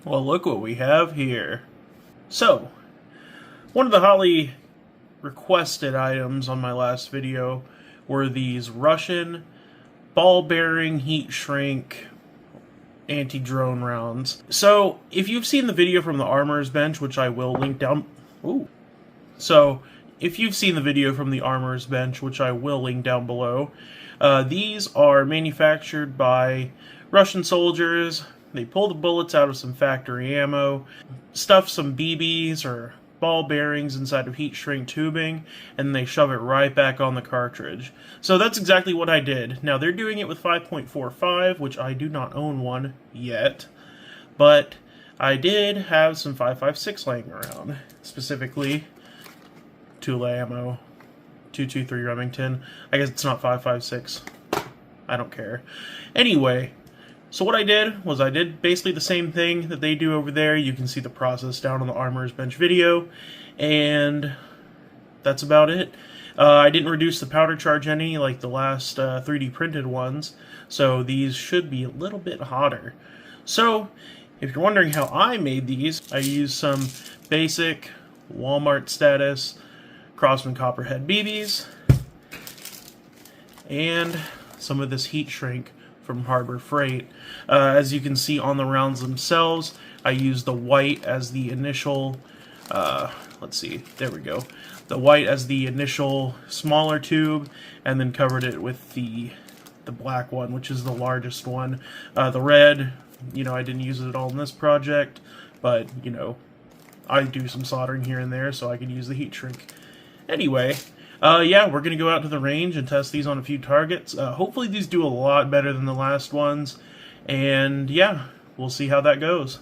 Well, look what we have here. So, one of the hotly requested items on my last video were these Russian ball-bearing heat shrink anti-drone rounds. So, if you've seen the video from the Armorer's Bench, which I will link down... if you've seen the video from the Armorer's Bench, which I will link down below, these are manufactured by Russian soldiers. They pull the bullets out of some factory ammo, stuff some BBs or ball bearings inside of heat shrink tubing, and they shove it right back on the cartridge. So that's exactly what I did. Now, they're doing it with 5.45, which I do not own one yet, but I did have some 5.56 laying around, specifically Tula ammo, 223 Remington. I guess it's not 5.56. I don't care. Anyway, so what I did was I did basically the same thing that they do over there. You can see the process down on the Armorer's Bench video, and that's about it. I didn't reduce the powder charge any like the last 3D printed ones, so these should be a little bit hotter. So, if you're wondering how I made these, I used some basic Walmart status Crosman Copperhead BBs, and some of this heat shrink from Harbor Freight. As you can see on the rounds themselves, I used the white as the initial, let's see, there we go. The white as the initial smaller tube, and then covered it with the black one, which is the largest one. The red, I didn't use it at all in this project, but, I do some soldering here and there, so I could use the heat shrink. Anyway, yeah, we're going to go out to the range and test these on a few targets. Hopefully these do a lot better than the last ones, and yeah, we'll see how that goes.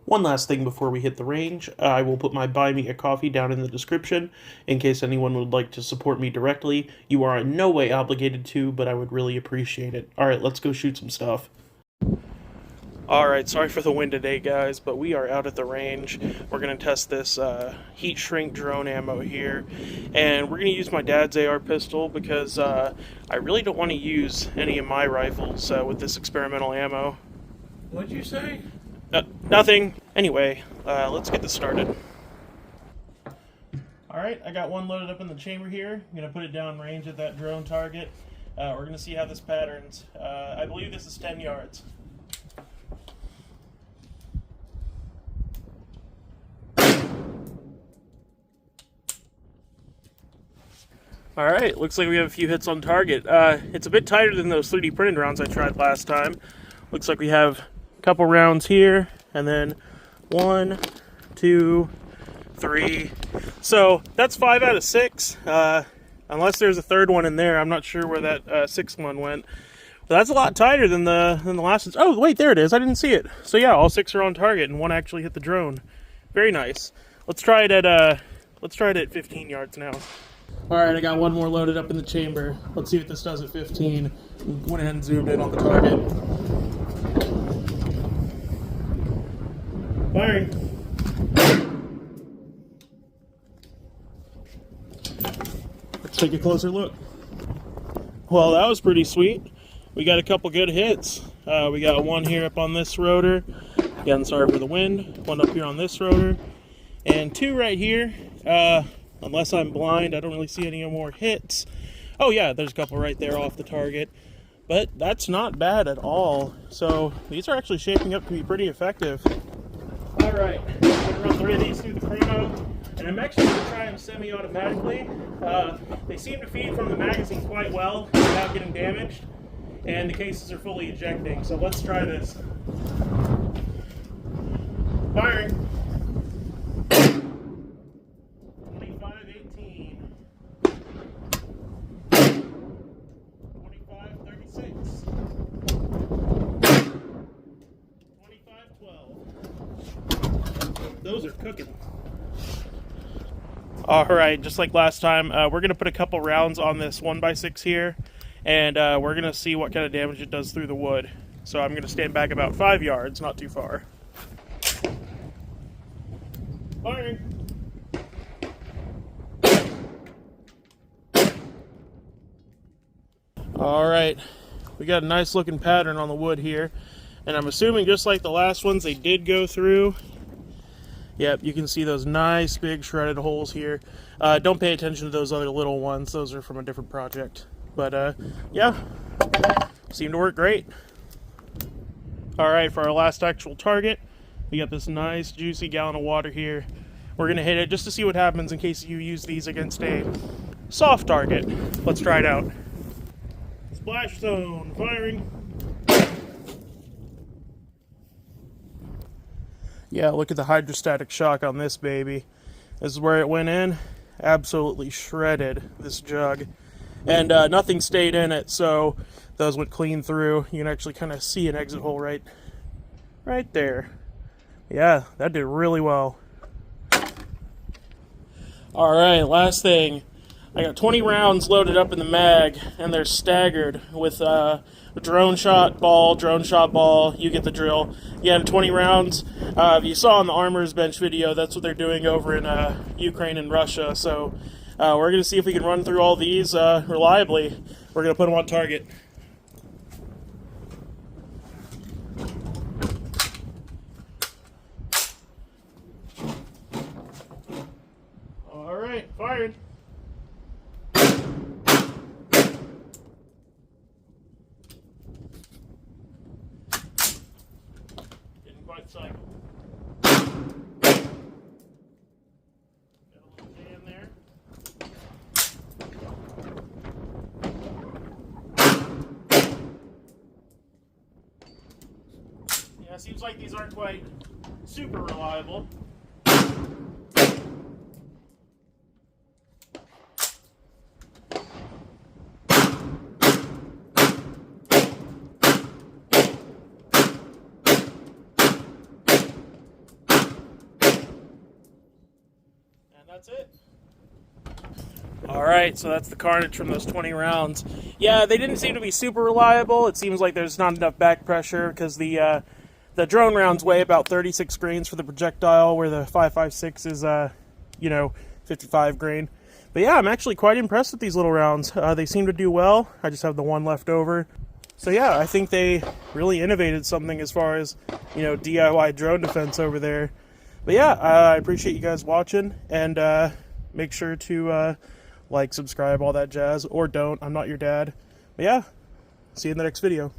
One last thing before we hit the range, I will put my Buy Me a Coffee down in the description in case anyone would like to support me directly. You are in no way obligated to, but I would really appreciate it. Alright, let's go shoot some stuff. Alright, sorry for the wind today, guys, but we are out at the range. We're going to test this heat shrink drone ammo here, and we're going to use my dad's AR pistol because I really don't want to use any of my rifles with this experimental ammo. What'd you say? Nothing. Anyway, let's get this started. Alright, I got one loaded up in the chamber here. I'm going to put it down range at that drone target. We're going to see how this patterns. I believe this is 10 yards. Alright, looks like we have a few hits on target. It's a bit tighter than those 3D printed rounds I tried last time. Looks like we have a couple rounds here, and then 1, 2, 3. So that's 5 out of 6. Unless there's a third one in there, I'm not sure where that sixth one went. But that's a lot tighter than the last ones. Oh, wait, there it is. I didn't see it. So yeah, all 6 are on target, and 1 actually hit the drone. Very nice. Let's try it at 15 yards now. Alright, I got one more loaded up in the chamber. Let's see what this does at 15. Went ahead and zoomed in on the target. Firing. Let's take a closer look. Well, that was pretty sweet. We got a couple good hits. We got one here up on this rotor. Again, sorry for the wind. One up here on this rotor. And 2 right here. Unless I'm blind, I don't really see any more hits. Oh yeah, there's a couple right there off the target. But that's not bad at all. So these are actually shaping up to be pretty effective. Alright, I'm going to run 3 of these through the chrono. And I'm actually going to try them semi-automatically. They seem to feed from the magazine quite well without getting damaged. And the cases are fully ejecting. So let's try this. Firing. 25-12. Those are cooking. Alright, just like last time, we're going to put a couple rounds on this 1x6 here, and we're going to see what kind of damage it does through the wood. So I'm going to stand back about 5 yards, not too far. Firing! Alright, we got a nice looking pattern on the wood here. And I'm assuming just like the last ones, they did go through. Yep, you can see those nice big shredded holes here. Don't pay attention to those other little ones. Those are from a different project. But yeah, seemed to work great. Alright, for our last actual target, we got this nice juicy gallon of water here. We're going to hit it just to see what happens in case you use these against a soft target. Let's try it out. Splash zone, firing. Yeah, look at the hydrostatic shock on this baby. This is where it went in. Absolutely shredded this jug. And nothing stayed in it, so those went clean through. You can actually kind of see an exit hole right there. Yeah, that did really well. Alright, last thing. I got 20 rounds loaded up in the mag, and they're staggered with drone shot ball, you get the drill. Again, 20 rounds. If you saw on the Armor's Bench video, that's what they're doing over in Ukraine and Russia. So we're going to see if we can run through all these reliably. We're going to put them on target. Alright, fired. Cycle. Got a little jam there. Yeah, seems like these aren't quite super reliable. That's it. Alright, so that's the carnage from those 20 rounds. Yeah, they didn't seem to be super reliable. It seems like there's not enough back pressure because the drone rounds weigh about 36 grains for the projectile, where the 5.56 is, 55 grain. But yeah, I'm actually quite impressed with these little rounds. They seem to do well. I just have the one left over. So yeah, I think they really innovated something as far as, DIY drone defense over there. But yeah, I appreciate you guys watching, and make sure to like, subscribe, all that jazz, or don't. I'm not your dad. But yeah, see you in the next video.